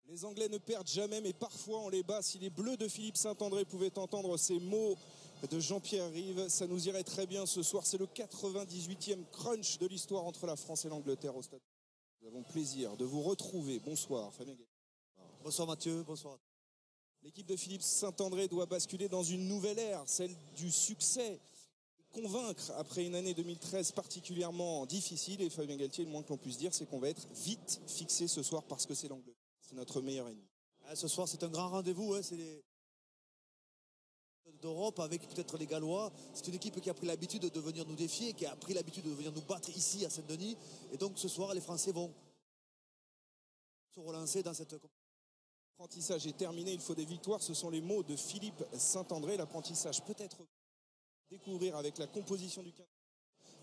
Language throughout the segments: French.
Les Anglais ne perdent jamais, mais parfois on les bat. Si les Bleus de Philippe Saint-André pouvaient entendre ces mots de Jean-Pierre Rive, ça nous irait très bien ce soir. C'est le 98e crunch de l'histoire entre la France et l'Angleterre au stade. Nous avons plaisir de vous retrouver. Bonsoir, Fabien Galtier. Bonsoir Mathieu, bonsoir. L'équipe de Philippe Saint-André doit basculer dans une nouvelle ère, celle du succès. Convaincre après une année 2013 particulièrement difficile. Et Fabien Galtier, le moins que l'on puisse dire, c'est qu'on va être vite fixé ce soir parce que c'est l'Angleterre. C'est notre meilleur ennemi. Ce soir, c'est un grand rendez-vous. C'est les d'Europe avec peut-être les Gallois. C'est une équipe qui a pris l'habitude de venir nous défier, qui a pris l'habitude de venir nous battre ici à Saint-Denis. Et donc ce soir, les Français vont se relancer dans cette compétition. L'apprentissage est terminé, il faut des victoires. Ce sont les mots de Philippe Saint-André. L'apprentissage peut-être découvrir avec la composition du 15.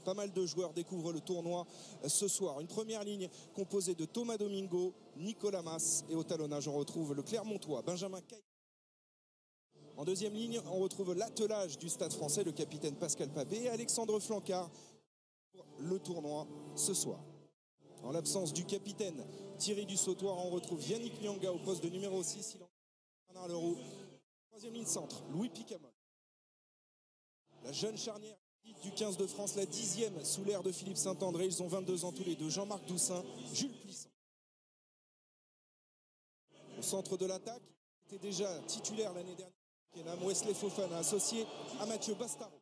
Pas mal de joueurs découvrent le tournoi ce soir. Une première ligne composée de Thomas Domingo, Nicolas Mas, et au talonnage on retrouve le Clermontois Benjamin Caille. En deuxième ligne, on retrouve l'attelage du Stade français, le capitaine Pascal Papé et Alexandre Flancard pour le tournoi ce soir. En l'absence du capitaine Thierry Dussautoir, on retrouve Yannick Nyanga au poste de numéro 6, Bernard Leroux. Troisième ligne centre, Louis Picamol. La jeune charnière du 15 de France, la 10e sous l'ère de Philippe Saint-André. Ils ont 22 ans tous les deux. Jean-Marc Doussin, Jules Plisson. Au centre de l'attaque, il était déjà titulaire l'année dernière. Wesley Fofana, associé à Mathieu Bastaro.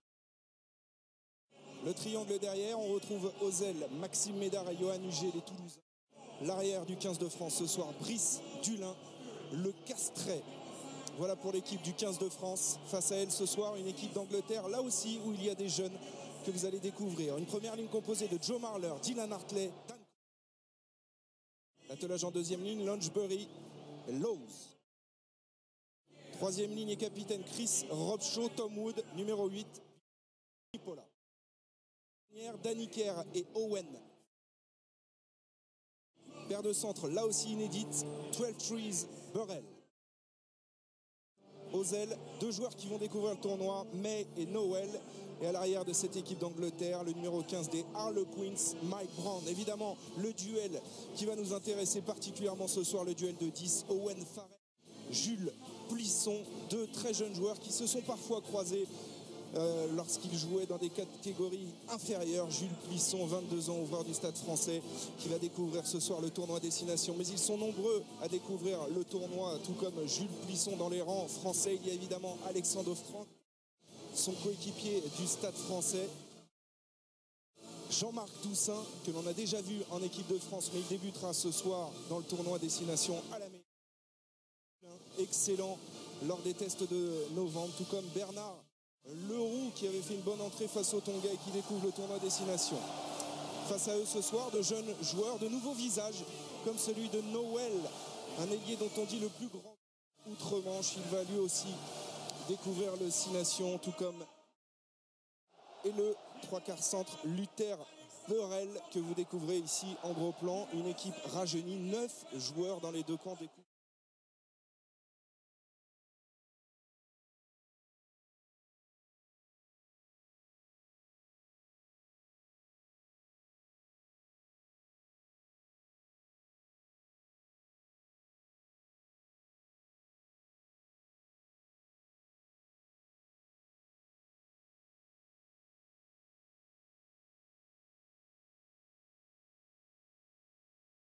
Le triangle derrière, on retrouve Ozel, Maxime Médard et Johan Huget, les Toulousains. L'arrière du 15 de France ce soir, Brice Dulin, le Castrais. Voilà pour l'équipe du 15 de France. Face à elle ce soir, une équipe d'Angleterre, là aussi où il y a des jeunes que vous allez découvrir. Une première ligne composée de Joe Marler, Dylan Hartley, Dan. L'attelage en deuxième ligne, Lunchbury et Lowes. Troisième ligne et capitaine Chris Robshaw, Tom Wood, numéro 8, Nicolas. Danny Kerr et Owen. Paire de centre, là aussi inédite, 12 Trees, Burrell. Ozel, deux joueurs qui vont découvrir le tournoi, May et Noël. Et à l'arrière de cette équipe d'Angleterre, le numéro 15 des Harlequins, Mike Brown. Évidemment, le duel qui va nous intéresser particulièrement ce soir, le duel de 10, Owen Farrell, Jules Plisson, deux très jeunes joueurs qui se sont parfois croisés lorsqu'ils jouaient dans des catégories inférieures. Jules Plisson, 22 ans, ouvreur du Stade français, qui va découvrir ce soir le tournoi Destination. Mais ils sont nombreux à découvrir le tournoi, tout comme Jules Plisson dans les rangs français. Il y a évidemment Alexandre Franck, son coéquipier du Stade français. Jean-Marc Doussin, que l'on a déjà vu en équipe de France, mais il débutera ce soir dans le tournoi Destination à la Méditerranée. Excellent lors des tests de novembre, tout comme Bernard Leroux qui avait fait une bonne entrée face au Tonga et qui découvre le tournoi Destination. Face à eux ce soir, de jeunes joueurs, de nouveaux visages, comme celui de Noël, un ailier dont on dit le plus grand outre-Manche. Il va lui aussi découvrir le 6 Nations, tout comme et le 3/4 centre Luther Burrell que vous découvrez ici en gros plan. Une équipe rajeunie, 9 joueurs dans les deux camps.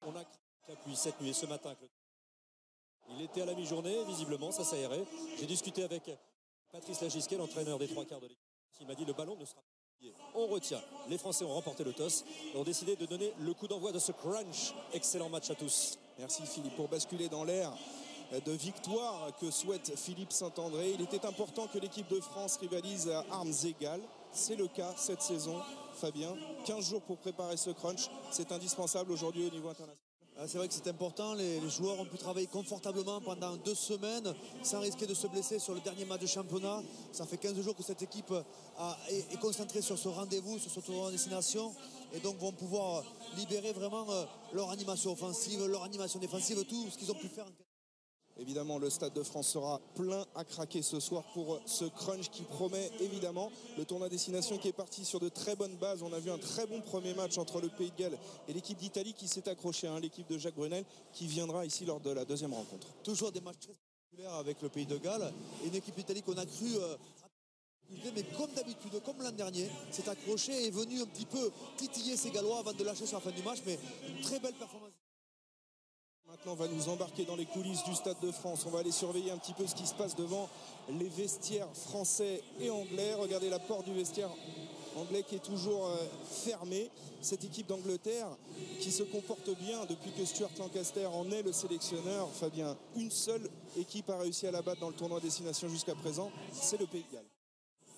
On a appuyé cette nuit et ce matin. Il était à la mi-journée, visiblement, ça s'aérait. J'ai discuté avec Patrice Lagisquet, l'entraîneur des 3/4 de l'équipe. Il m'a dit le ballon ne sera pas plié. On retient. Les Français ont remporté le toss et ont décidé de donner le coup d'envoi de ce crunch. Excellent match à tous. Merci Philippe. Pour basculer dans l'ère de victoire que souhaite Philippe Saint-André, il était important que l'équipe de France rivalise à armes égales. C'est le cas cette saison, Fabien. 15 jours pour préparer ce crunch, c'est indispensable aujourd'hui au niveau international. C'est vrai que c'est important, les joueurs ont pu travailler confortablement pendant 2 semaines sans risquer de se blesser sur le dernier match de championnat. Ça fait 15 jours que cette équipe est concentrée sur ce rendez-vous, sur ce tournoi de destination, et donc vont pouvoir libérer vraiment leur animation offensive, leur animation défensive, tout ce qu'ils ont pu faire en Évidemment, le Stade de France sera plein à craquer ce soir pour ce crunch qui promet évidemment. Le tournoi destination qui est parti sur de très bonnes bases. On a vu un très bon premier match entre le Pays de Galles et l'équipe d'Italie qui s'est accrochée, l'équipe de Jacques Brunel qui viendra ici lors de la deuxième rencontre. Toujours des matchs très spectaculaires avec le Pays de Galles et une équipe d'Italie qu'on a cru... mais comme d'habitude, comme l'an dernier, s'est accroché et est venu un petit peu titiller ses Gallois avant de lâcher sur la fin du match, mais une très belle performance. Maintenant, on va nous embarquer dans les coulisses du Stade de France. On va aller surveiller un petit peu ce qui se passe devant les vestiaires français et anglais. Regardez la porte du vestiaire anglais qui est toujours fermée. Cette équipe d'Angleterre qui se comporte bien depuis que Stuart Lancaster en est le sélectionneur. Fabien, une seule équipe a réussi à la battre dans le tournoi destination jusqu'à présent, c'est le Pays de Galles.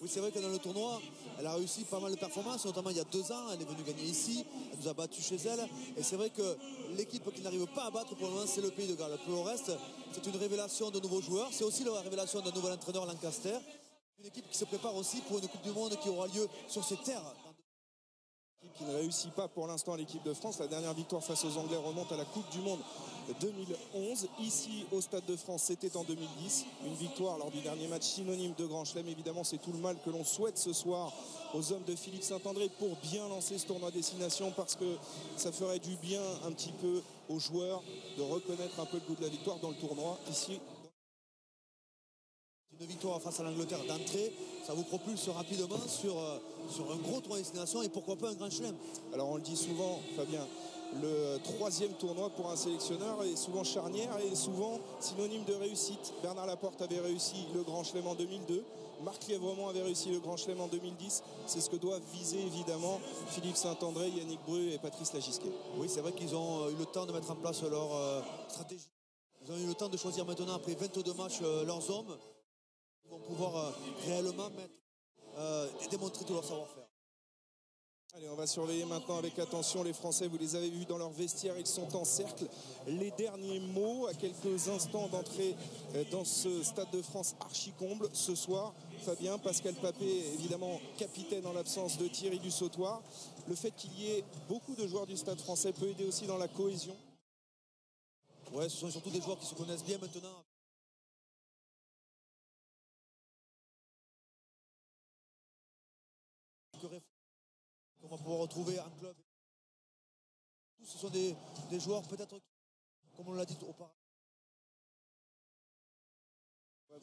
Oui, c'est vrai que dans le tournoi, elle a réussi pas mal de performances, notamment il y a 2 ans, elle est venue gagner ici, elle nous a battus chez elle, et c'est vrai que l'équipe qui n'arrive pas à battre pour le moment, c'est le Pays de Galles. Pour le reste, c'est une révélation de nouveaux joueurs, c'est aussi la révélation d'un nouvel entraîneur, Lancaster, une équipe qui se prépare aussi pour une Coupe du Monde qui aura lieu sur ces terres. Qui ne réussit pas pour l'instant l'équipe de France. La dernière victoire face aux Anglais remonte à la Coupe du Monde 2011. Ici au Stade de France, c'était en 2010. Une victoire lors du dernier match synonyme de Grand Chelem. Évidemment, c'est tout le mal que l'on souhaite ce soir aux hommes de Philippe Saint-André pour bien lancer ce tournoi destination, parce que ça ferait du bien un petit peu aux joueurs de reconnaître un peu le goût de la victoire dans le tournoi ici. Une victoire face à l'Angleterre d'entrée, ça vous propulse rapidement sur un gros tournoi destination et pourquoi pas un Grand Chelem. Alors on le dit souvent, Fabien, le 3e tournoi pour un sélectionneur est souvent charnière et souvent synonyme de réussite. Bernard Laporte avait réussi le Grand Chelem en 2002. Marc Lièvremont avait réussi le Grand Chelem en 2010. C'est ce que doivent viser évidemment Philippe Saint-André, Yannick Bru et Patrice Lagisquet. Oui, c'est vrai qu'ils ont eu le temps de mettre en place leur stratégie. Ils ont eu le temps de choisir maintenant, après 22 matchs, leurs hommes. Ils vont pouvoir réellement démontrer tout leur savoir-faire. Allez, on va surveiller maintenant avec attention les Français. Vous les avez vus dans leur vestiaire, ils sont en cercle. Les derniers mots à quelques instants d'entrée dans ce Stade de France archi-comble ce soir. Fabien, Pascal Papé, évidemment capitaine en l'absence de Thierry Dussautoir. Le fait qu'il y ait beaucoup de joueurs du Stade français peut aider aussi dans la cohésion. Ouais, ce sont surtout des joueurs qui se connaissent bien maintenant. On va pouvoir retrouver en club. Ce sont des joueurs peut-être, comme on l'a dit auparavant.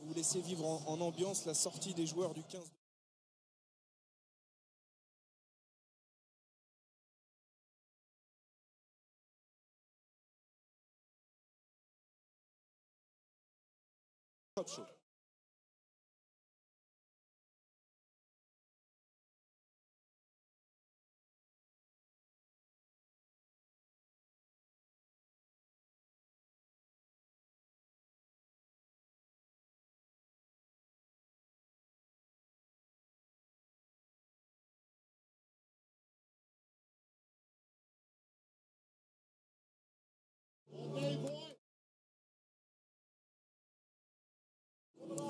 Vous laissez vivre en ambiance la sortie des joueurs du 15. Top show.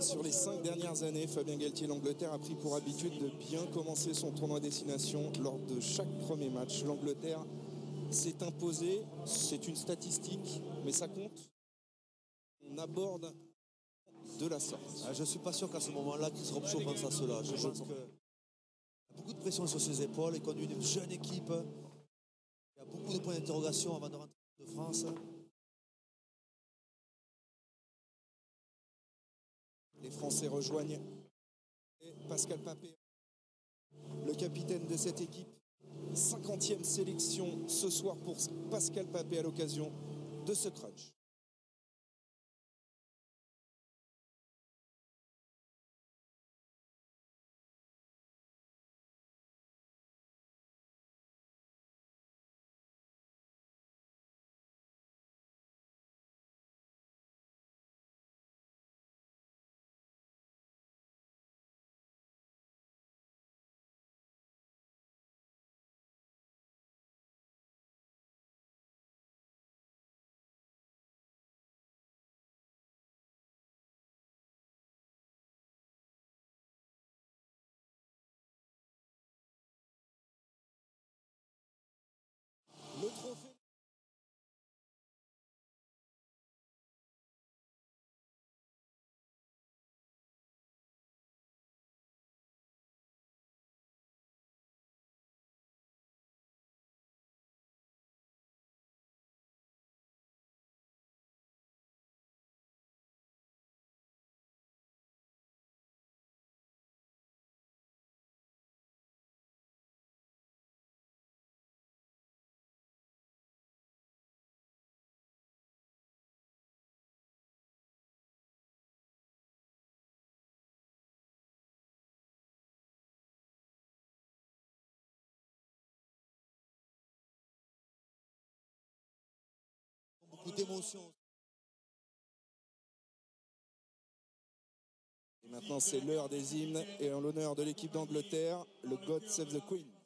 Sur les 5 dernières années, Fabien Galtier, l'Angleterre a pris pour habitude de bien commencer son tournoi destination lors de chaque premier match. L'Angleterre s'est imposée, c'est une statistique, mais ça compte. On aborde de la sorte. Je ne suis pas sûr qu'à ce moment-là, Chris Robshaw pense à cela. Je pense qu'il y a beaucoup de pression sur ses épaules. Il conduit une jeune équipe. Il y a beaucoup de points d'interrogation avant de rentrer de France. Les Français rejoignent Pascal Papé, le capitaine de cette équipe. 50e sélection ce soir pour Pascal Papé à l'occasion de ce crunch. beaucoup d'émotion. Et maintenant, c'est l'heure des hymnes et en l'honneur de l'équipe d'Angleterre, le God Save the Queen.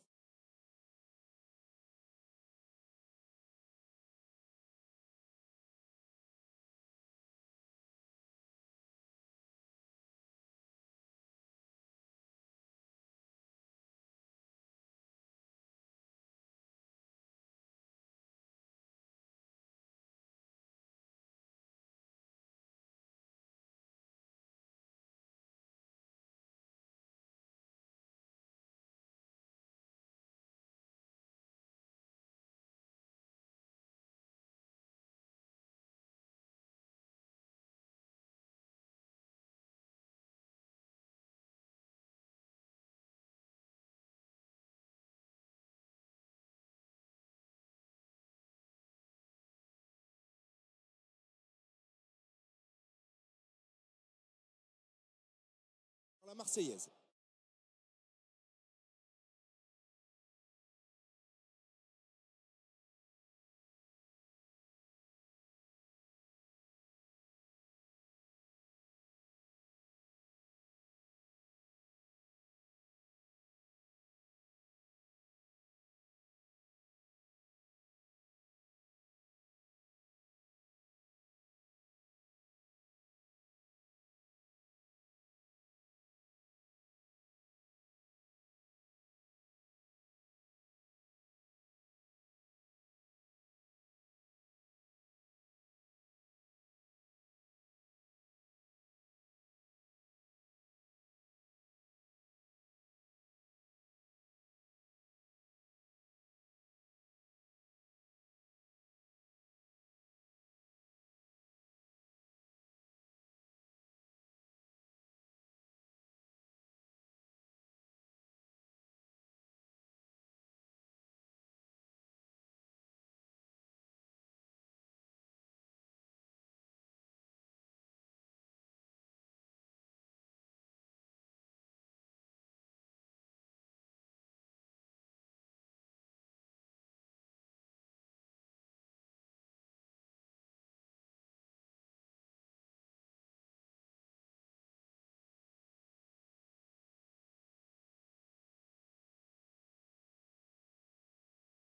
La Marseillaise.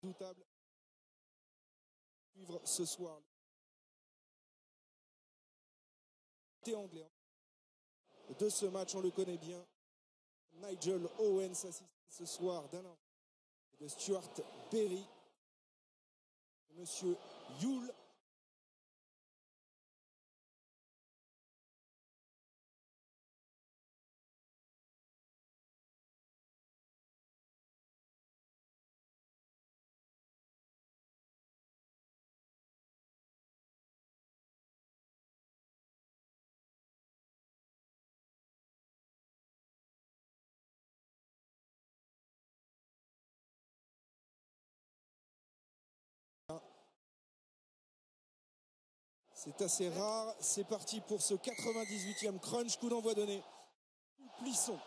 Redoutable. Suivre ce soir. T'es anglais. De ce match, on le connaît bien. Nigel Owens assiste ce soir d'Alain de Stuart Berry. Monsieur Yule. C'est assez rare. C'est parti pour ce 98e crunch. Coup d'envoi donné. Plisson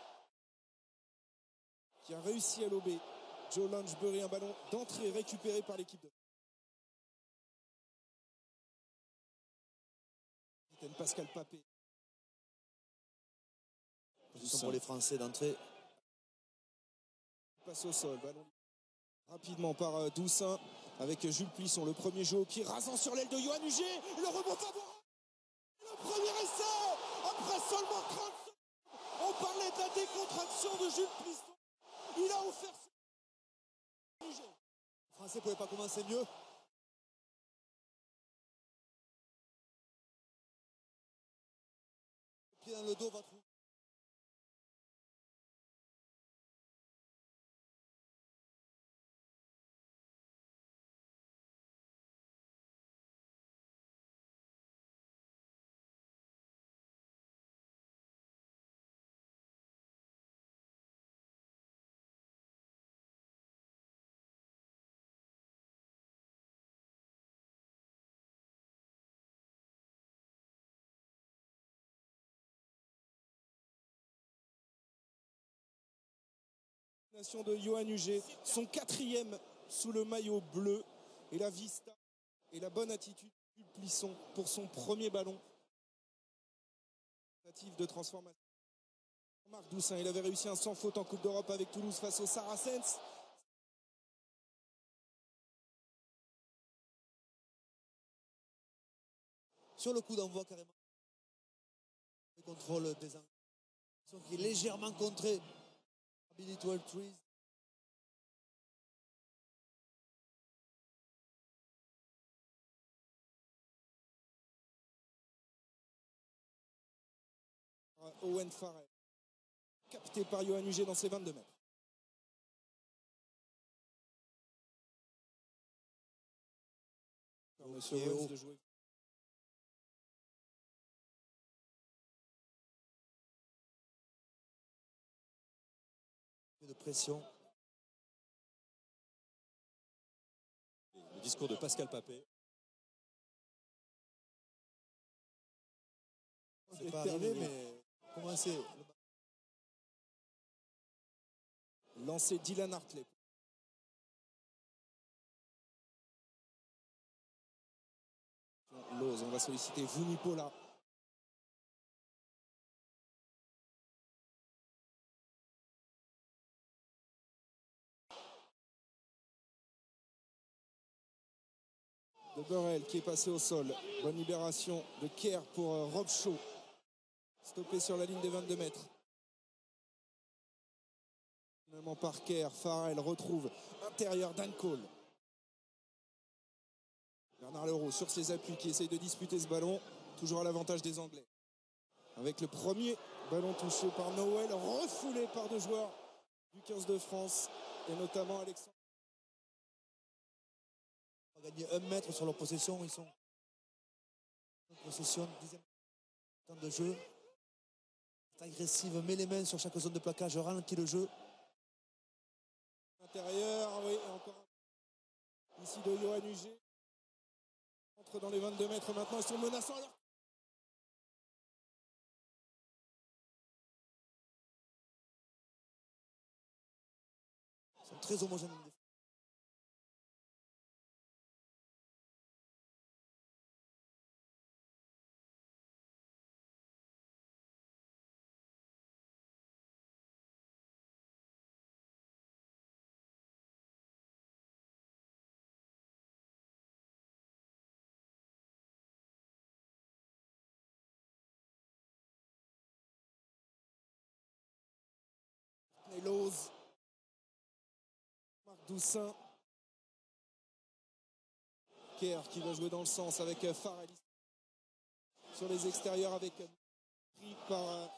qui a réussi à lober Joe Lansbury, un ballon d'entrée récupéré par l'équipe de Pascal Papé. Position pour les Français d'entrée. Passe au sol, ballon rapidement par Doussin avec Jules Plisson, le premier jeu au pied rasant sur l'aile de Yoann Huget, le rebond favorable, le premier essai après seulement 30 secondes. On parlait de la décontraction de Jules Plisson, il a offert Les Français ne pouvaient pas commencer mieux. Le pied dans le dos va trouver. de Yoann Huget, son 4e sous le maillot bleu, et la vista et la bonne attitude. Plisson pour son premier ballon. Tentative de transformation. Marc Doussin, il avait réussi un sans faute en Coupe d'Europe avec Toulouse face aux Saracens. Sur le coup d'envoi carrément. Le contrôle des angles qui est légèrement contré. Billy 12 Trees. Owen Farrell, capté par Yoann Huget dans ses 22 mètres. Monsieur Owens de jouer. De pression. Le discours de Pascal Papé. C'est pas arrivé, mais commencer. Lancé Dylan Hartley. Lose, on va solliciter Vunipola. De Burrell qui est passé au sol. Bonne libération de Kerr pour Rob Shaw. Stoppé sur la ligne des 22 mètres. Finalement par Kerr, Farrell retrouve intérieur Dan Cole. Bernard Leroux sur ses appuis qui essaye de disputer ce ballon. Toujours à l'avantage des Anglais. Avec le premier ballon touché par Noël, refoulé par deux joueurs du 15 de France et notamment Alexandre. On va gagner 1 mètre sur leur possession. Ils sont en possession, 10e temps de jeu. C'est agressive, met les mains sur chaque zone de plaquage, ralentit le jeu. Intérieur, oui, et encore ici de Yoann Huget. Entre dans les 22 mètres maintenant, ils sont menaçants alors. Ils sont très homogènes. Lose. Marc Doussin. Kerr qui va jouer dans le sens avec Farrell. Sur les extérieurs avec pris par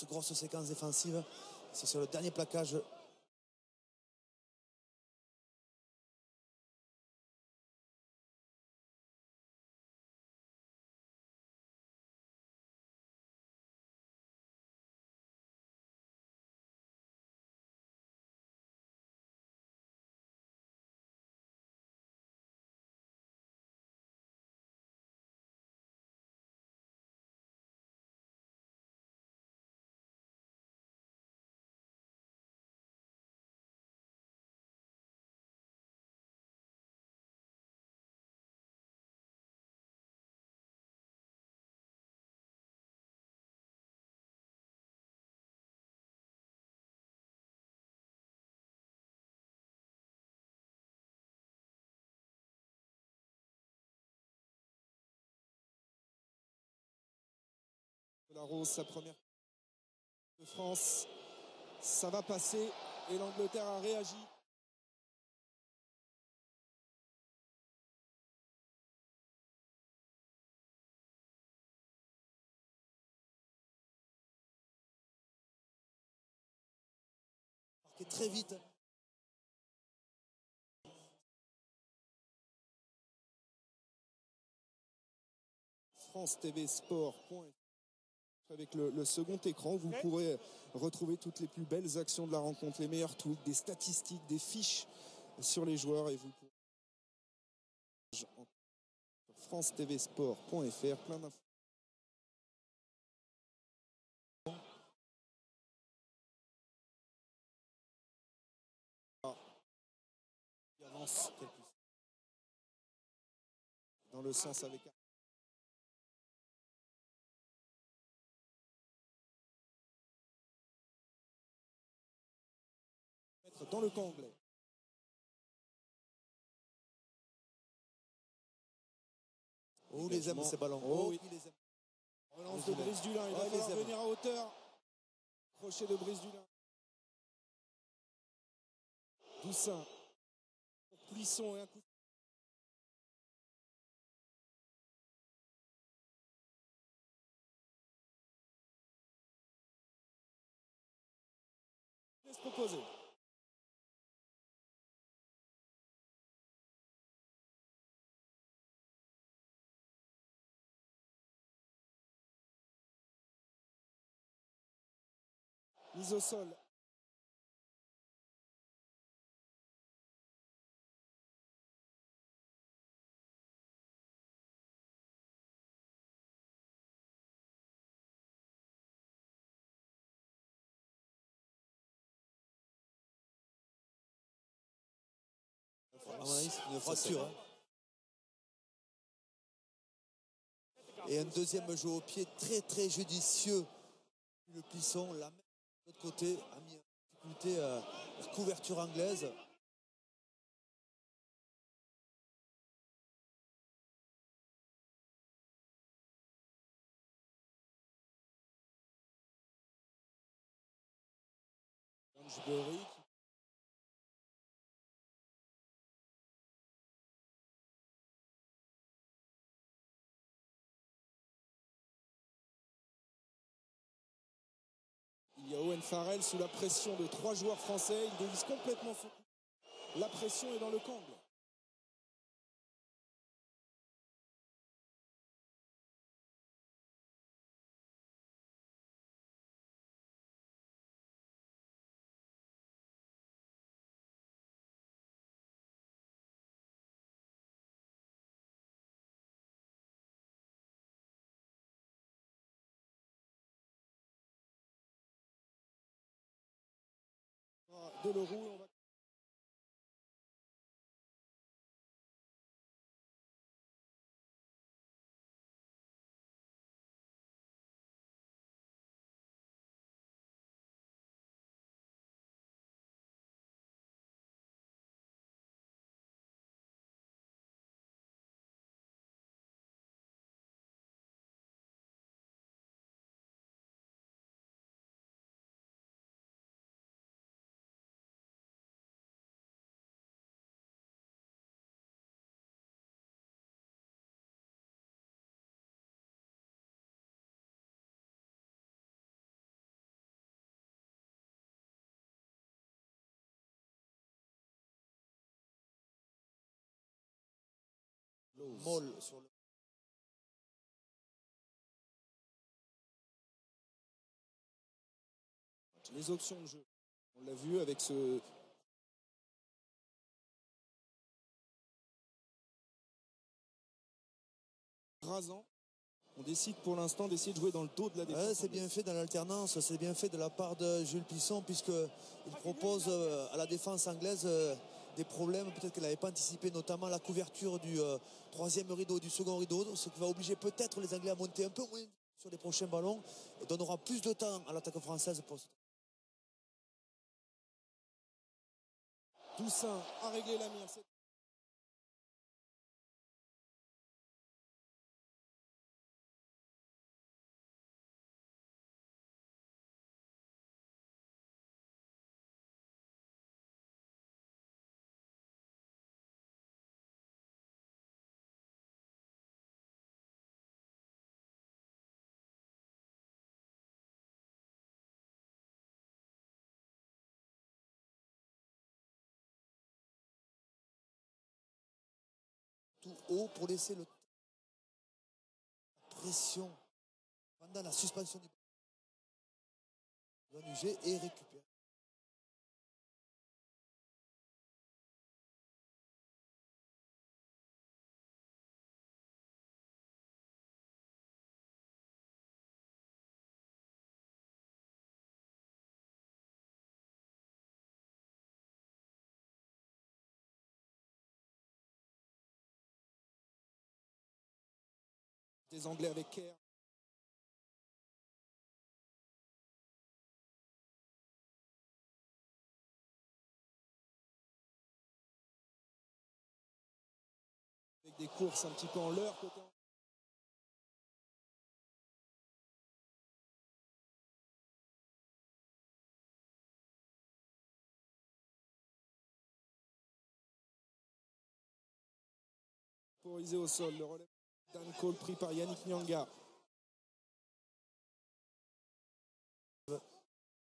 Grosse séquence défensive. C'est sur le dernier plaquage. la Rose, sa première de France. Ça va passer et l'Angleterre a réagi. Marqué très vite. France TV Sport. Avec le second écran, vous pourrez retrouver toutes les plus belles actions de la rencontre, les meilleurs tweets, des statistiques, des fiches sur les joueurs et vous pourrez sur francetvsport.fr, plein d'infos. Il avance dans le sens avec dans le camp anglais. Oh, les aime ces ballons. Oh, oui. Il les aime. Relance de Brice Dulin. Il va falloir venir à hauteur. Crochet de Brice Dulin. Doussin. Plisson et un coup. Laisse proposer. Mise au sol. À mon avis, c'est une fracture. Hein. Et un deuxième jeu au pied très très judicieux. Le Plisson, la main de l'autre côté, a mis en difficulté la couverture anglaise. Lansbury. Il y a Owen Farrell sous la pression de 3 joueurs français. Il dévisse complètement son coup. La pression est dans le camp. De Leroux, on va... Molle sur le... Les options de jeu. On l'a vu avec ce... rasant. On décide pour l'instant d'essayer de jouer dans le dos de la défense. Ouais, c'est bien fait dans l'alternance, c'est bien fait de la part de Jules Plisson puisqu'il propose à la défense anglaise des problèmes peut-être qu'elle n'avait pas anticipé, notamment la couverture du troisième rideau, du second rideau, ce qui va obliger peut-être les Anglais à monter un peu moins sur les prochains ballons et donnera plus de temps à l'attaque française pour... Doussin a réglé la mire. Tout haut pour laisser le... pression. Van dans la suspension du ballon. Ugé et récupère. Des Anglais avec Kerr. Avec des courses un petit peu en leur côté. Porisé au sol, le relais Dan Cole pris par Yannick Nyanga.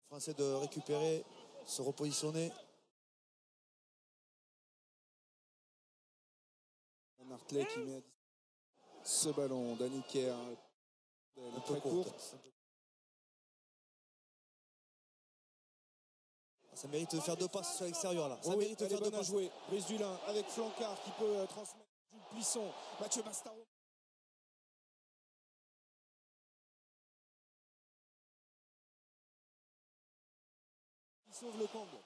Français de récupérer, se repositionner. Un Hartley qui met ce ballon. Danny Kerr. Un peu Très courte. Ça mérite de faire 2 passes sur l'extérieur là. Ça Oui, mérite de elle est faire 2 bonne à passes. jouer. Brice Dulin avec Flancard qui peut transmettre Jules Plisson. Mathieu Bastaro. Il sauve le comble.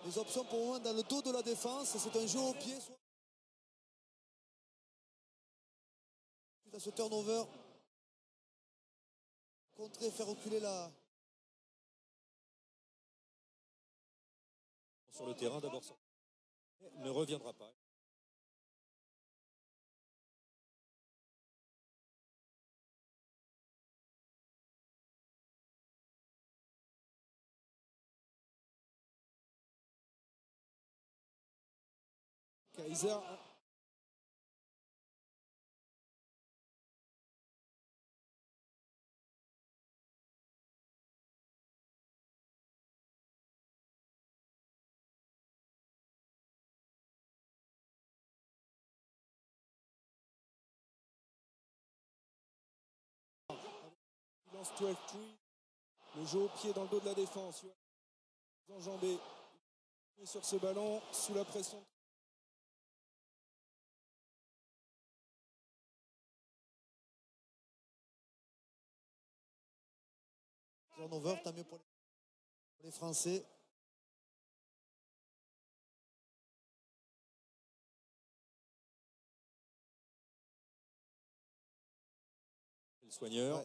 Les options pour le moment dans le dos de la défense, c'est un jeu au pied. Suite à ce turnover, contrer, faire reculer la... Sur le terrain, d'abord, ça ne reviendra pas. Kaiser. Il lance 12-3. Le jeu au pied dans le dos de la défense. Enjambé. Sur ce ballon, sous la pression. Turnover, tant mieux pour les Français. Le soigneur.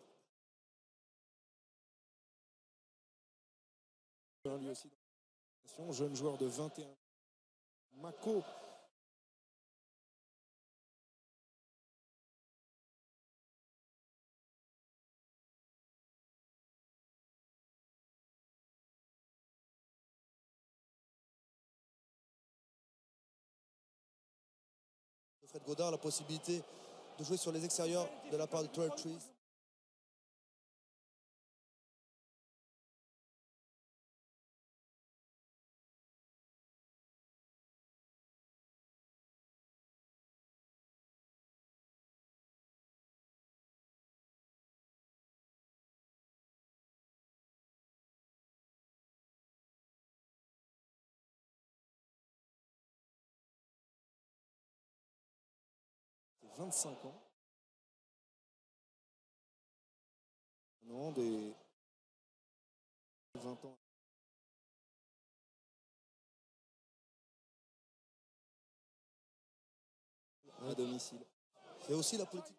Ouais. Lui aussi. Jeune joueur de 21. Mako. Fred Godard, la possibilité de jouer sur les extérieurs de la part de 12-3. C'est 25 ans. Non, des 20 ans. À domicile. C'est aussi la politique.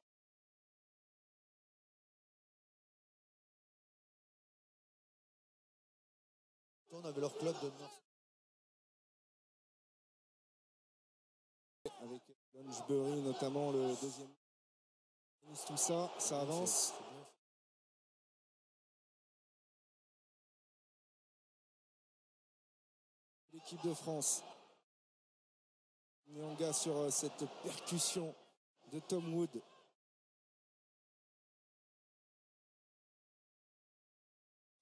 On avait leur club de North. Avec Lunchbury notamment le deuxième. Tout ça, ça avance. L'équipe de France. Nyanga sur cette percussion de Tom Wood.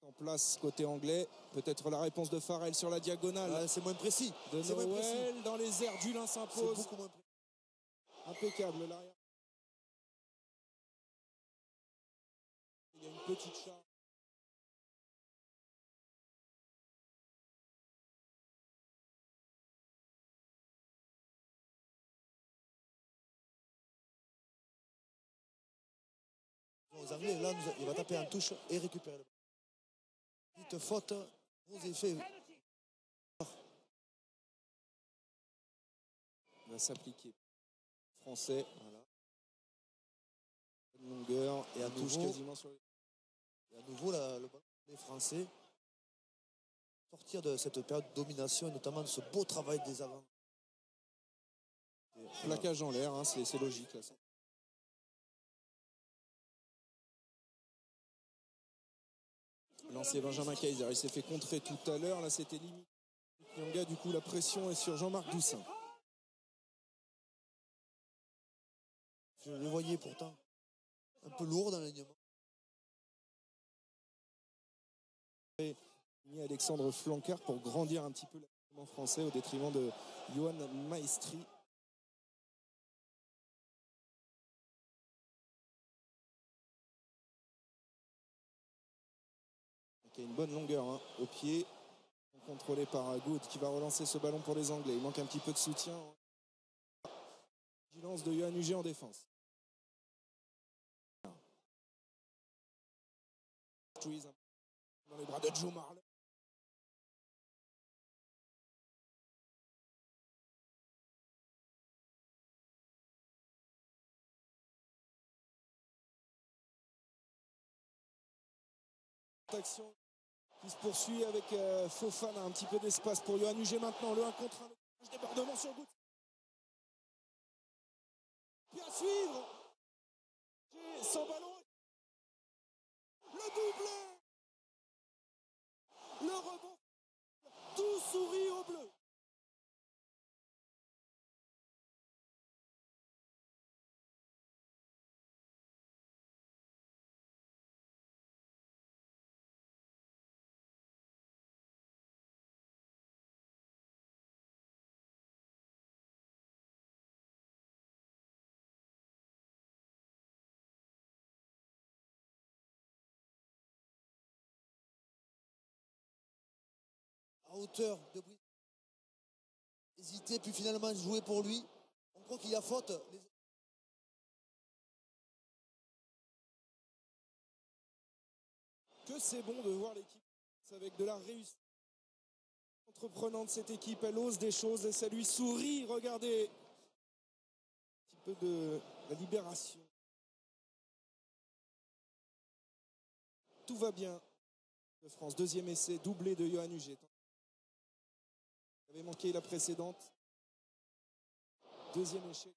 En place côté anglais, peut-être la réponse de Farrell sur la diagonale. C'est moins précis. De C'est moins précis. Noël dans les airs, Dulin C'est s'impose. beaucoup moins précis. impeccable l'arrière. Il y a une petite charge. Aux Anglais, là, il va taper en touche et récupérer le ballon. Petite faute, gros effet. Il va s'appliquer. Français, voilà. Une longueur et à touche quasiment sur les... Et à nouveau, le ballon des Français. Sortir de cette période de domination et notamment de ce beau travail des avants. Plaquage en l'air, hein, c'est logique là. Lancé Benjamin Kaiser, il s'est fait contrer tout à l'heure, là c'était limite. Nyanga, du coup la pression est sur Jean-Marc Doussin. Je le voyais pourtant un peu lourd dans l'alignement. Alexandre Flancard pour grandir un petit peu l'alignement français au détriment de Johan Maestri. Il y a une bonne longueur hein, au pied, contrôlé par Good qui va relancer ce ballon pour les Anglais. Il manque un petit peu de soutien. Vigilance de Yohann Huget en défense. Dans les bras de Joe Marler. Action qui se poursuit avec Fofana, un petit peu d'espace pour Yohann Huget maintenant, le 1 contre 1, débordement sur Good. Puis à suivre, sans ballon, le doublé, le rebond, tout sourit au bleu. À hauteur de Brice. Hésiter, puis finalement jouer pour lui. On croit qu'il y a faute. Que c'est bon de voir l'équipe avec de la réussite entreprenante cette équipe. Elle ose des choses et ça lui sourit. Regardez. Un petit peu de la libération. Tout va bien. De France, deuxième essai, doublé de Yohann Huget. Il avait manqué la précédente. Deuxième échec.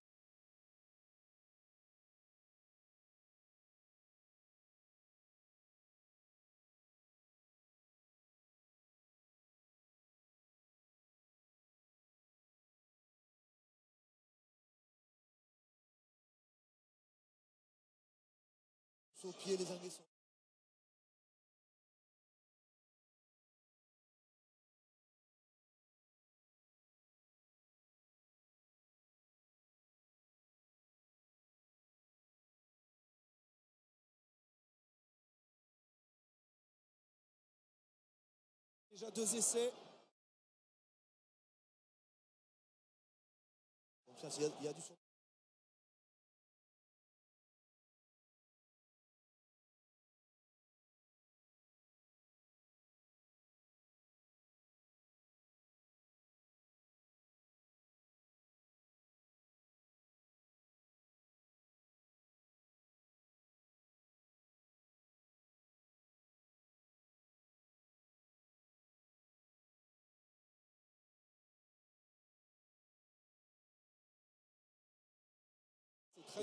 Au pied, les Anglais sont. Déjà deux essais. Confiance, il y a du son.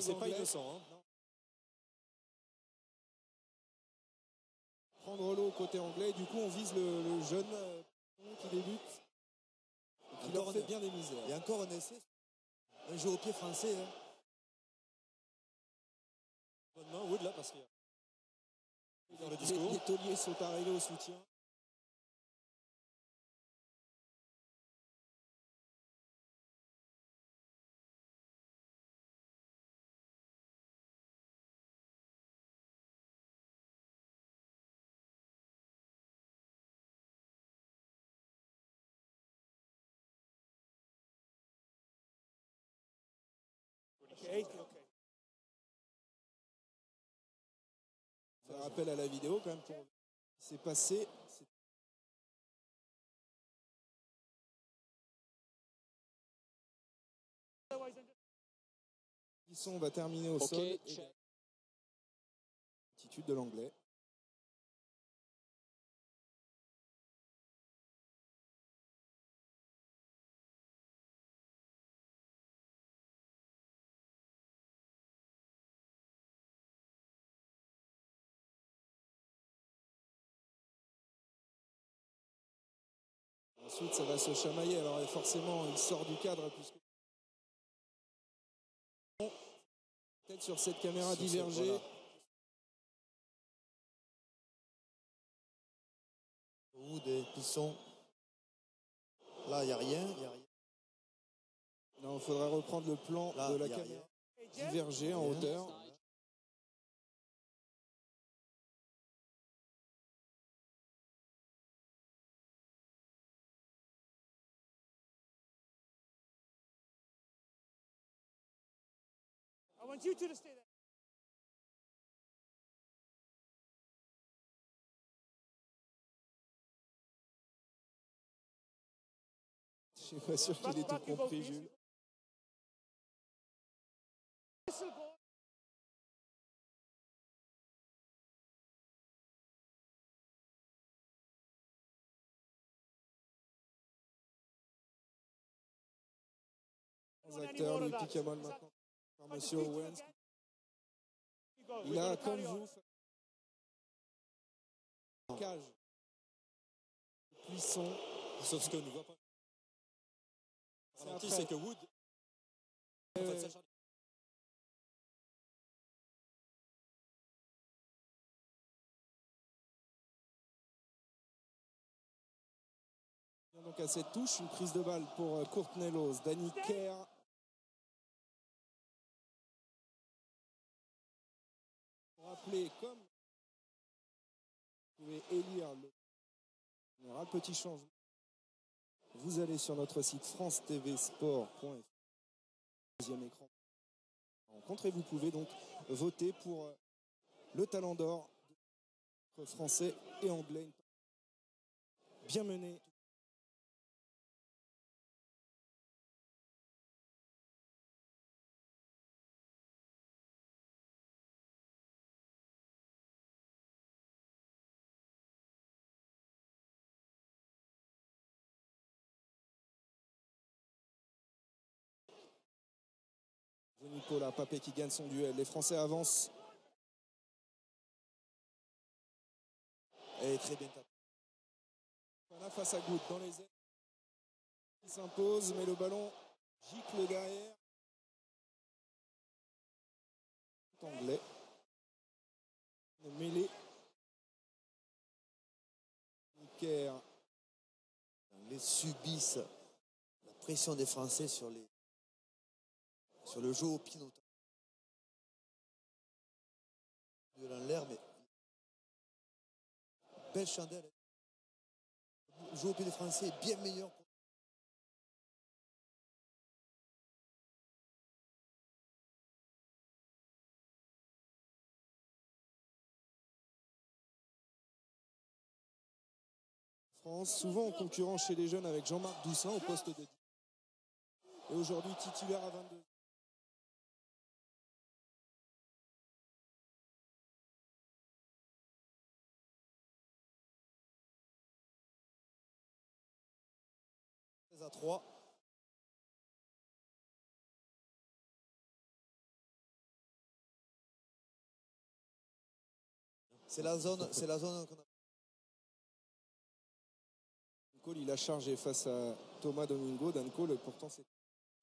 C'est pas innocent. Hein. Prendre l'eau côté anglais. Du coup, on vise le jeune qui débute. Qui leur fait bien des misères. Et encore un essai. Un jeu au pied français. Hein. Bonne main, Wood là, parce qu'il y a dans le discours. Les tauliers sont arrivés au soutien. Faire appel à la vidéo quand même pour ce qui s'est passé. Lisson va terminer au sol. Et l'attitude de l'anglais. Ensuite, ça va se chamailler. Alors forcément, il sort du cadre puisque peut-être sur cette caméra divergée. Voilà. Ou des pistons. Là, il n'y a rien. Non, il faudrait reprendre le plan Là, de la caméra divergée en hauteur. I want you two to stay there. Je suis pas sûr qu'il ait tout compris, Jules. Les acteurs, Louis Picamol maintenant, par Monsieur Owens. Il a, comme vous, cage, Puisson. Sauf ce que nous voit pas. C'est que Wood. Donc à cette touche, une prise de balle pour Courtney Lawes, Danny Kerr. Pour rappeler, comme vous pouvez élire le général, petit changement. Vous allez sur notre site france-tv-sport.fr, deuxième écran. Rencontre et vous pouvez donc voter pour le Talent d'Or français et anglais. Bien mené. Nicolas Papé qui gagne son duel. Les Français avancent. Et très bien tapé. Voilà, face à Good dans les airs. Il s'impose, mais le ballon gicle derrière. Anglais. Mêlé. Kerr. Les subissent la pression des Français sur le jeu au pied notamment. Dans l'air, mais belle chandelle. Le jeu au pied des Français est bien meilleur. France, souvent en concurrence chez les jeunes avec Jean-Marc Doussin au poste de 10. Et aujourd'hui titulaire à 22. À 3. C'est la zone qu'on a. Il a chargé face à Thomas Domingo. Dan Cole, pourtant, c'est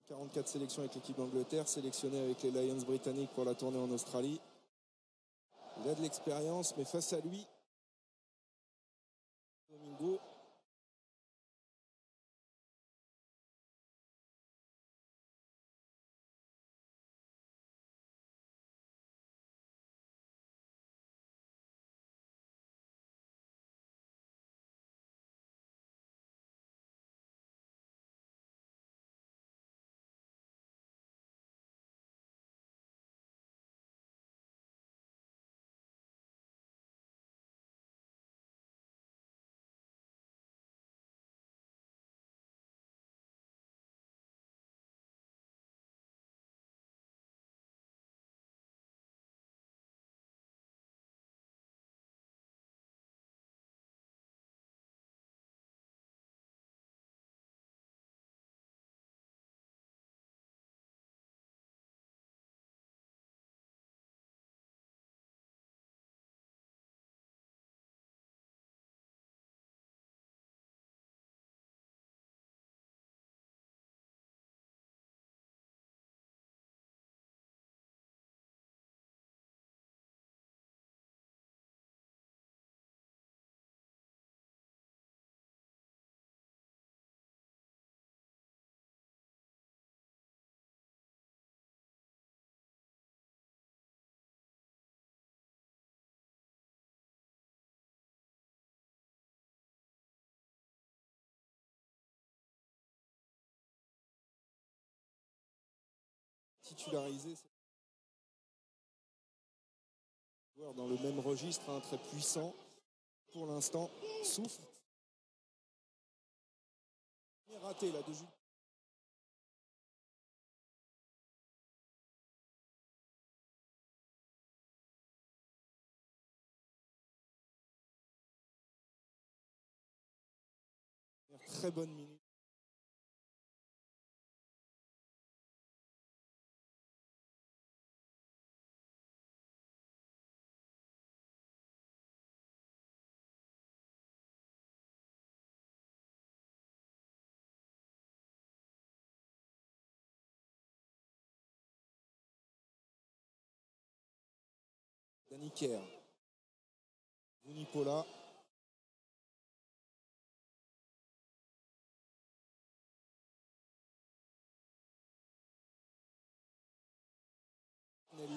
44 sélections avec l'équipe d'Angleterre, sélectionné avec les Lions britanniques pour la tournée en Australie. Il a de l'expérience, mais face à lui, Domingo titularisé. Joueur dans le même registre, hein, très puissant. Pour l'instant, souffre. Mais raté là de Jules. Très bonne minute. Danny Kerr. Vunipola.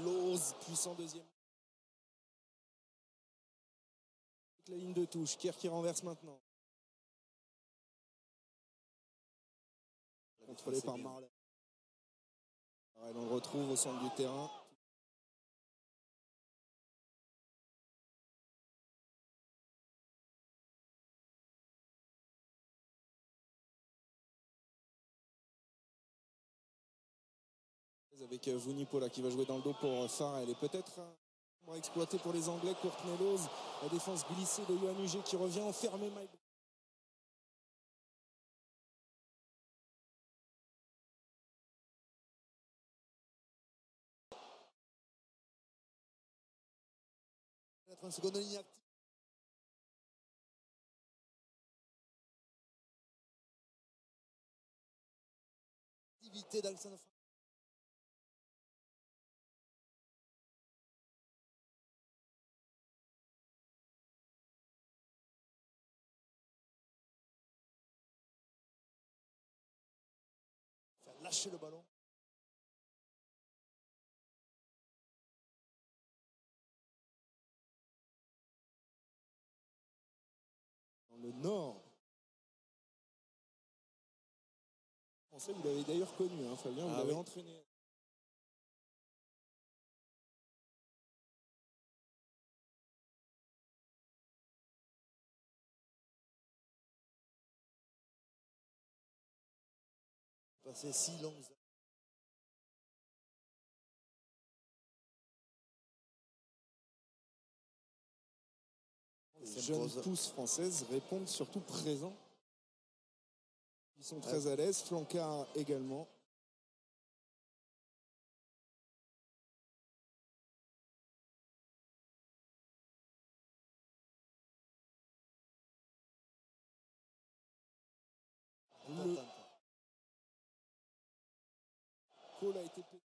Lose, puissant deuxième. Avec la ligne de touche. Kerr qui renverse maintenant. Contrôlé par Marley. On le retrouve au centre du terrain. Avec Vunipola qui va jouer dans le dos pour Farrell. Et peut-être exploité pour les Anglais. Courtney Lawes. La défense glissée de Yohan Huget qui revient enfermer Mike. Peut-être en seconde ligne active. Activité d'Alexandre. Faire lâcher le ballon. Dans le nord. Français, vous l'avez d'ailleurs connu, hein, Fabien, vous l'avez entraîné. Passer 6 longues. Les jeunes pousses françaises répondent surtout présents. Ils sont très à l'aise. Flancard également. Le call a été pété.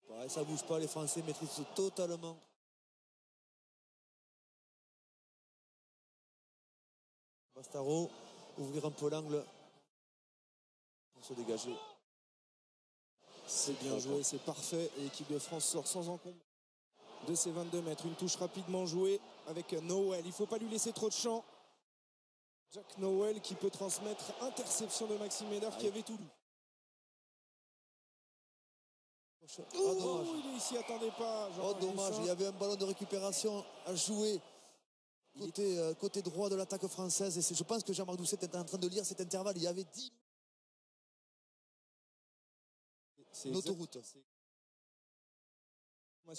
Ouais, ça bouge pas, les Français maîtrisent totalement. Bastaro, ouvrir un peu l'angle pour se dégager. C'est bien joué, c'est parfait. Et l'équipe de France sort sans encombre de ses 22 mètres. Une touche rapidement jouée avec Noël. Il ne faut pas lui laisser trop de champ. Jack Noël qui peut transmettre interception de Maxime Médard qui avait tout lu. Il ne s'y attendait pas. Dommage, il y avait un ballon de récupération à jouer côté droit de l'attaque française. Et je pense que Jean-Marc Doucet était en train de lire cet intervalle. Il y avait 10 l'autoroute.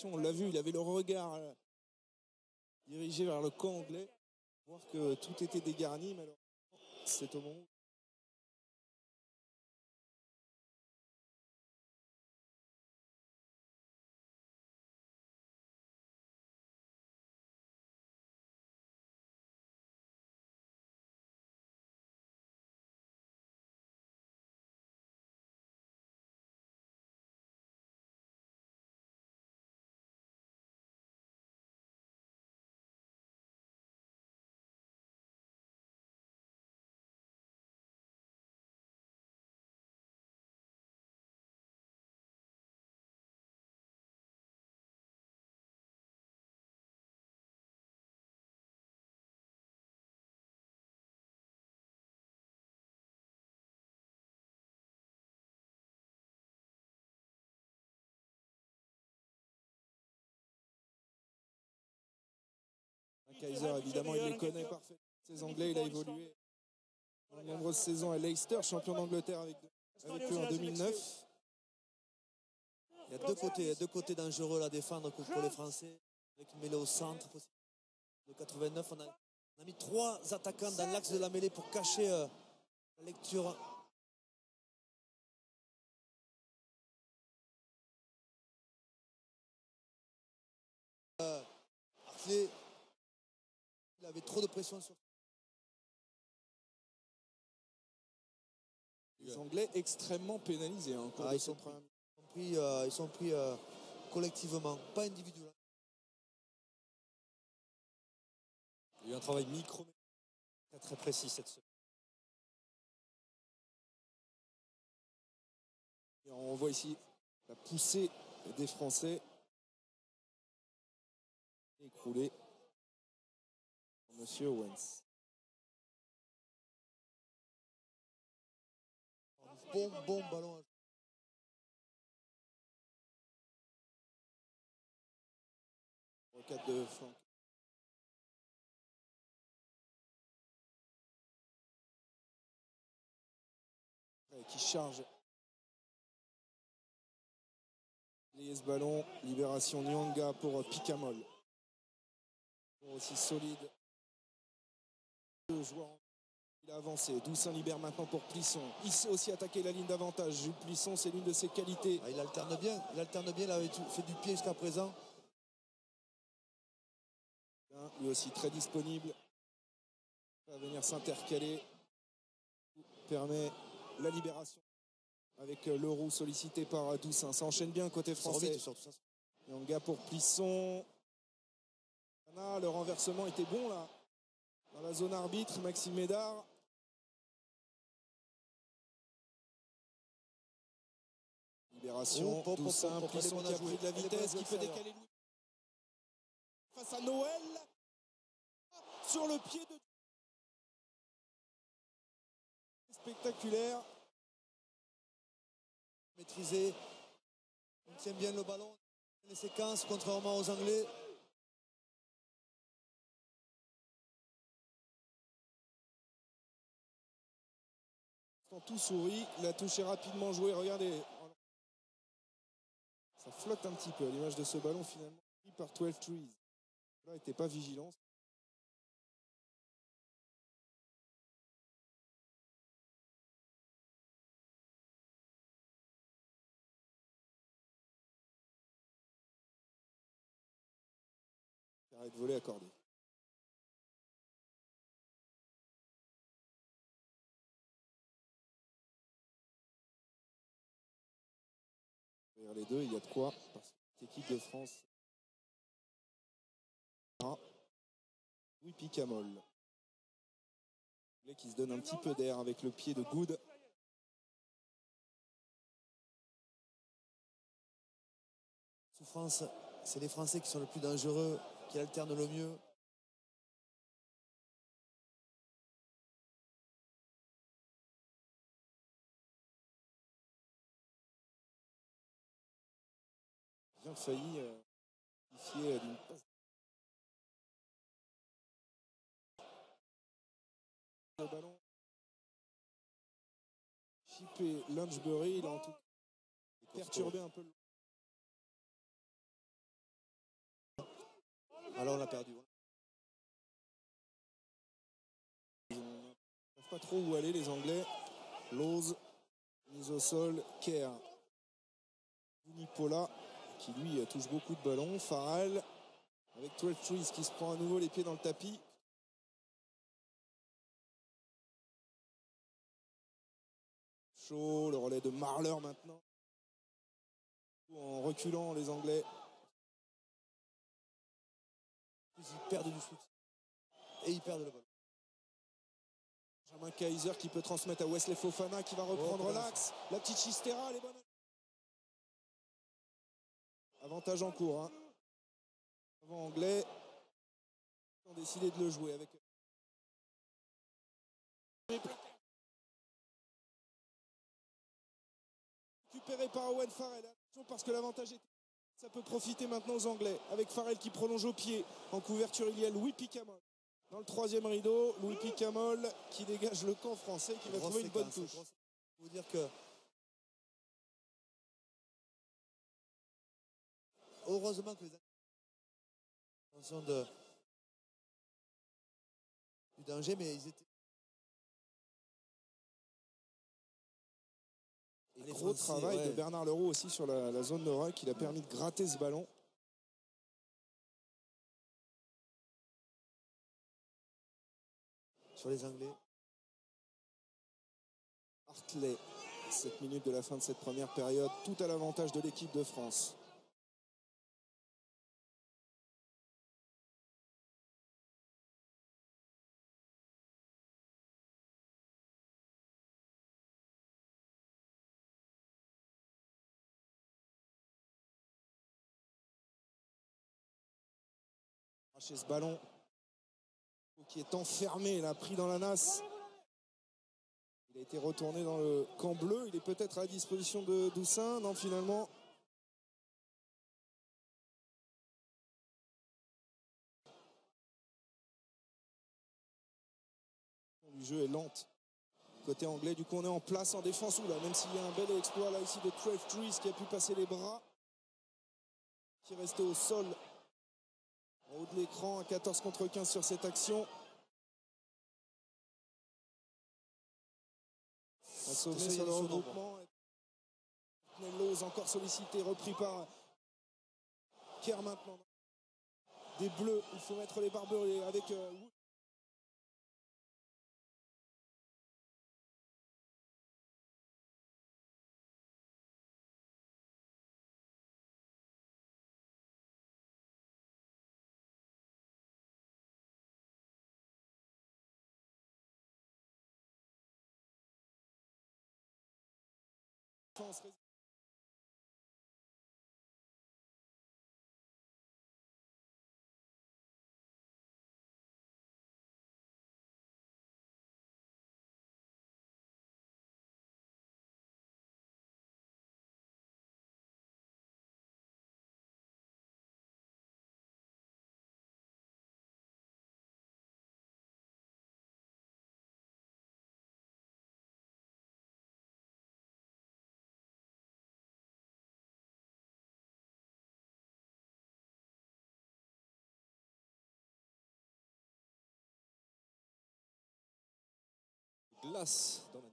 On l'a vu, il avait le regard dirigé vers le camp anglais. Voir que tout était dégarni, mais alors c'est au moment où Kaiser, évidemment, il les connaît parfaitement. Ces Anglais, il a évolué de nombreuses saisons à Leicester, champion d'Angleterre avec eux en 2009. Il y a deux côtés dangereux à défendre pour les Français. Avec une mêlée au centre. De 89, on a mis 3 attaquants dans l'axe de la mêlée pour cacher la lecture. Hartley, il avait trop de pression sur. Les Anglais extrêmement pénalisés. Ils sont pris collectivement, pas individuellement. Il y a eu un travail micro très précis cette semaine. Et on voit ici la poussée des Français écroulée. Monsieur Owens. Bon ballon. Rocade de flanc. Qui charge. Ce ballon, libération Nyanga pour Picamol. Aussi solide. Deux joueurs. Il a avancé. Doussin libère maintenant pour Plisson. Il sait aussi attaquer la ligne d'avantage. Jules Plisson, c'est l'une de ses qualités. Il alterne bien. Il avait fait du pied jusqu'à présent. Lui aussi très disponible. Il va venir s'intercaler. Permet la libération. Avec Leroux sollicité par Doussin. Ça enchaîne bien côté français. Nyanga pour Plisson. Le renversement était bon là. Dans la zone arbitre, Maxime Médard. Libération, Doussin, Plisson qui a pris de la vitesse, qui peut décaler Louis. Face à Noël. Sur le pied de... Spectaculaire. Maîtrisé. On tient bien le ballon. Les séquences, contrairement aux Anglais. Tout sourit, la touche est rapidement jouée, regardez. Ça flotte un petit peu à l'image de ce ballon finalement pris par 12 Trees. Là, il n'était pas vigilant. Arrête de voler accordé. Derrière les deux, il y a de quoi. Parce que cette équipe de France. Louis Picamol. Qui se donne un petit peu d'air avec le pied de Good. Souffrance, c'est les Français qui sont le plus dangereux, qui alternent le mieux. Bien failli qualifier d'une passe. Le ballon. Chippé Lunchbury, il a en tout cas perturbé un peu le... Alors on l'a perdu. Ils ne savent pas trop où aller les Anglais. Lose, mise au sol, Kerr. Nipola qui lui touche beaucoup de ballons. Farrell avec 12 Trees qui se prend à nouveau les pieds dans le tapis. Chaud, le relais de Marler maintenant. En reculant les Anglais. Ils perdent du foot. Et ils perdent le ballon. Benjamin Kaiser qui peut transmettre à Wesley Fofana qui va reprendre l'axe. La petite Chistera, elle est bonne. Avantage en cours. Hein. Avant Anglais. Ils ont décidé de le jouer avec... Récupéré par Owen Farrell. Attention parce que l'avantage est... Ça peut profiter maintenant aux Anglais avec Farrell qui prolonge au pied. En couverture, il y a Louis Picamol. Dans le troisième rideau, Louis Picamol qui dégage le camp français, qui va trouver une bonne touche. Je veux dire que heureusement que les attention du danger, mais ils étaient. Et gros travail de Bernard Leroux aussi sur la zone de ruck, il a permis de gratter ce ballon. Sur les Anglais. Hartley, 7 minutes de la fin de cette première période, tout à l'avantage de l'équipe de France. Chez ce ballon qui est enfermé, là, pris dans la nasse. Il a été retourné dans le camp bleu. Il est peut-être à la disposition de Doussin. Non, finalement. Le jeu est lente. Côté anglais, du coup, on est en place en défense. Là, même s'il y a un bel exploit là ici de Trave Trees qui a pu passer les bras. Qui est resté au sol. En haut de l'écran, à 14 contre 15 sur cette action. Assommé sur le regroupement. Nellos encore sollicité, repris par Kerr maintenant. Des bleus, il faut mettre les barbelés avec Wood. Glace dans la...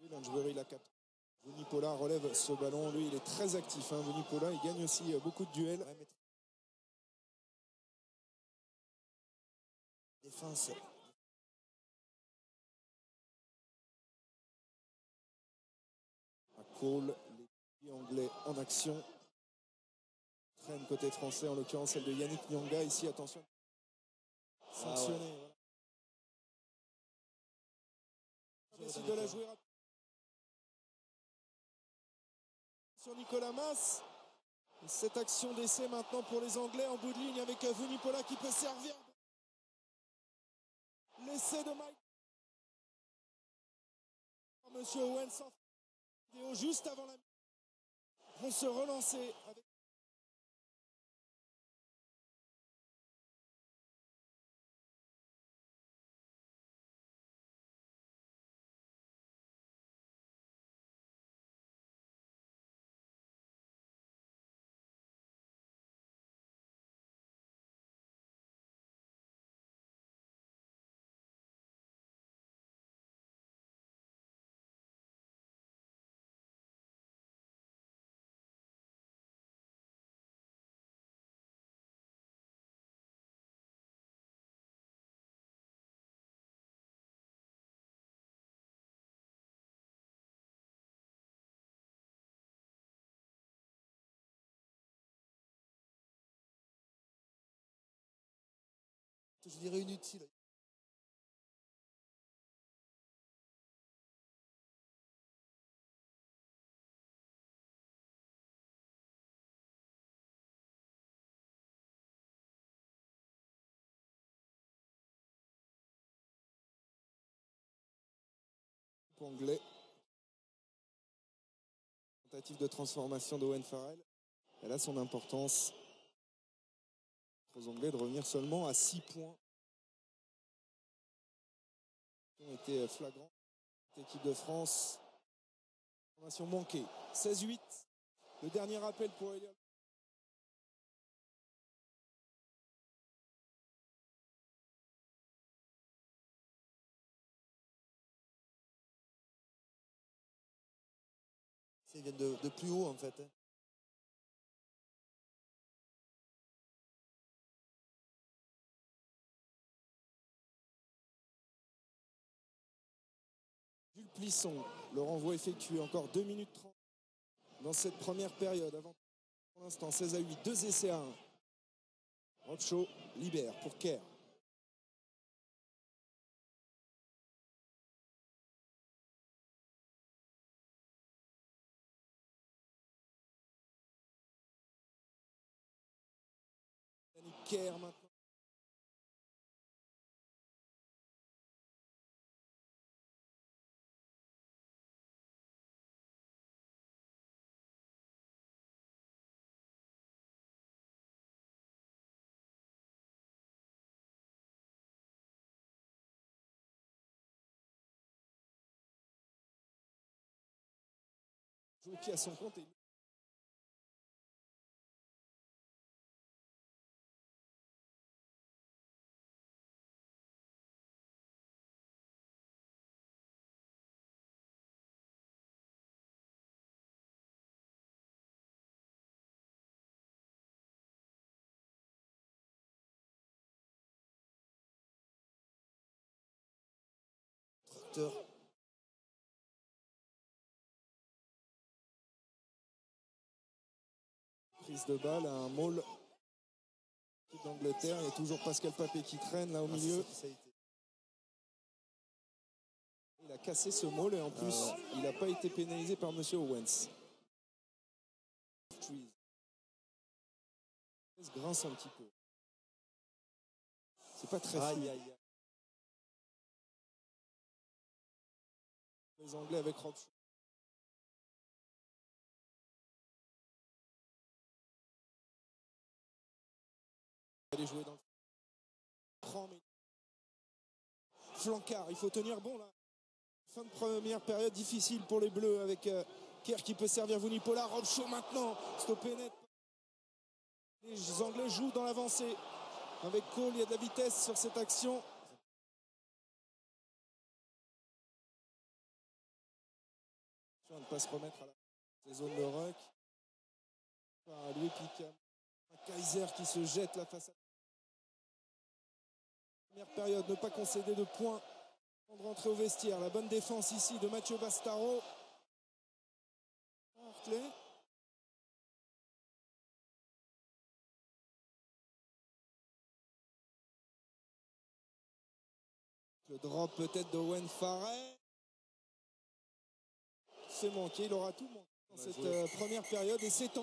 Langebury la capte. Vunipola relève ce ballon. Lui, il est très actif. Vunipola, il gagne aussi beaucoup de duels. Défense. À Cole, les Anglais en action. Traîne côté français, en l'occurrence celle de Yannick Nyanga. Ici, attention. Sanctionné. Voilà. Décide de la jouer rapide. Sur Nicolas Mas. Cette action d'essai maintenant pour les Anglais en bout de ligne avec Vunipola qui peut servir. L'essai de Mike. Monsieur Owen sans vidéo juste avant la... vont se relancer avec... Je dirais inutile. Anglais. Tentative de transformation d'Owen Farrell. Elle a son importance. Aux Anglais de revenir seulement à 6 points. Ils ont été flagrants. L'équipe de France. Formation manquée. 16-8. Le dernier appel pour Elia. Ils viennent de plus haut en fait. Jules Plisson, le renvoi effectué, encore 2 minutes 30 dans cette première période. Avant pour l'instant 16-8, 2 essais à 1. Robchaud libère pour Kerr. Kerr maintenant. Qui a son compte. Tracteur. Prise de balle, un maul d'Angleterre. Il y a toujours Pascal Papé qui traîne là au milieu. Il a cassé ce maul et en plus, il n'a pas été pénalisé par Monsieur Owens. Il se grince un petit peu. C'est pas très fluide. Les Anglais avec Robchaud. Aller jouer dans le flancard, il faut tenir bon là. Fin de première période difficile pour les Bleus avec Kerr qui peut servir Vunipola. Robchaud maintenant, stoppé net. Les Anglais jouent dans l'avancée. Avec Cole, il y a de la vitesse sur cette action. De ne pas se remettre à la zone de ruck. Par Louis Picam. Un Kaiser qui se jette la face à la première période, ne pas concéder de points. De rentrer au vestiaire. La bonne défense ici de Mathieu Bastaro. Le drop peut-être d'Owen Farrell. C'est manqué, il aura tout manqué dans cette première période et c'est